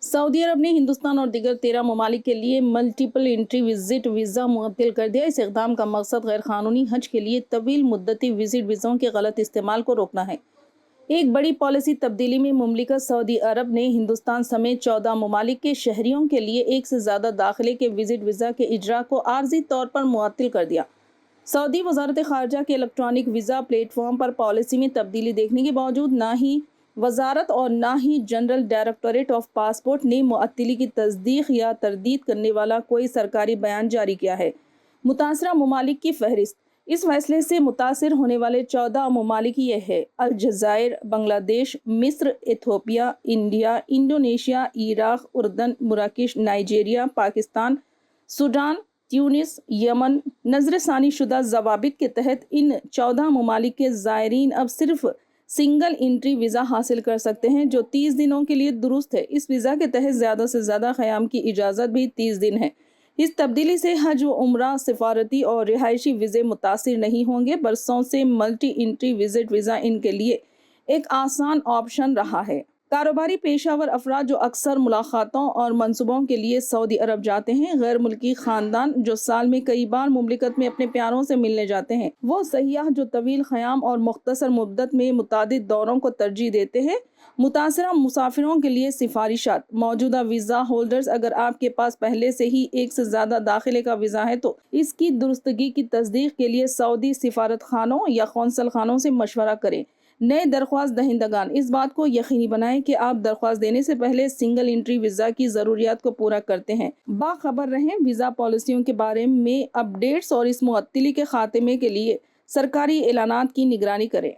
Saudi अरब ने हिंदुस्तान और दीगर 13 ममालिक के लिए मल्टीपल एंट्री विजिट वीज़ा मुअत्तल कर दिया। इस इक़दाम का मकसद गैर कानूनी हज के लिए तवील मुद्दती विजिट वीज़ों के गलत इस्तेमाल को रोकना है। एक बड़ी पॉलिसी तब्दीली में मुमलिकत सऊदी अरब ने हिंदुस्तान समेत 14 ममालिक के शहरियों के लिए एक से ज़्यादा दाखिले के विजिट वीज़ा के इजरा को आर्जी तौर पर मुअत्तल कर दिया। सऊदी वज़ारत ख़ारजा के इलेक्ट्रॉनिक वीज़ा प्लेटफॉर्म पर पॉलिसी में तब्दीली देखने के बावजूद ना ही वजारत और ना ही जनरल डायरेक्टोरेट ऑफ पासपोर्ट ने मुअत्तली की तस्दीक या तरदीद करने वाला कोई सरकारी बयान जारी किया है। मुतासरा ममालिक की फहरिस्त। इस फैसले से मुतासर होने वाले 14 ममालिक ये है: अलजायर, बांग्लादेश, मिस्र, एथोपिया, इंडिया, इंडोनेशिया, इराक, उर्दन, मुराकिश, नाइजीरिया, पाकिस्तान, सूडान, ट्यूनिस, यमन। नजरसानी शुदा जवाबित के तहत इन 14 ममालिक के ज़ायरीन अब सिर्फ सिंगल एंट्री वीज़ा हासिल कर सकते हैं, जो 30 दिनों के लिए दुरुस्त है। इस वीज़ा के तहत ज़्यादा से ज़्यादा क़याम की इजाज़त भी 30 दिन है। इस तब्दीली से हज व उम्रा, सिफारती और रिहायशी वीज़े मुतासिर नहीं होंगे। बरसों से मल्टी एंट्री विजिट वीज़ा इनके लिए एक आसान ऑप्शन रहा है। कारोबारी पेशावर अफराद जो अक्सर मुलाकातों और मंसूबों के लिए सऊदी अरब जाते हैं, गैर मुल्की ख़ानदान जो साल में कई बार मुमलिकत में अपने प्यारों से मिलने जाते हैं, वो सयाह जो तवील ख़याम और मुख्तसर मुद्दत में मुतादिद दौरों को तरजीह देते हैं। मुतासरा मुसाफिरों के लिए सिफारिशात। मौजूदा वीज़ा होल्डर्स, अगर आपके पास पहले से ही एक से ज़्यादा दाखिले का वीज़ा है तो इसकी दुरुस्तगी की तस्दीक के लिए सऊदी सिफारत खानों या कौंसल खानों से मशवरा करें। नए दरख्वास्त दहिंदगान इस बात को यकीनी बनाएं कि आप दरख्वास्त देने से पहले सिंगल एंट्री वीज़ा की ज़रूरियात को पूरा करते हैं। बाखबर रहें वीज़ा पॉलिसियों के बारे में अपडेट्स और इस मुअत्तली के खात्मे के लिए सरकारी एलानात की निगरानी करें।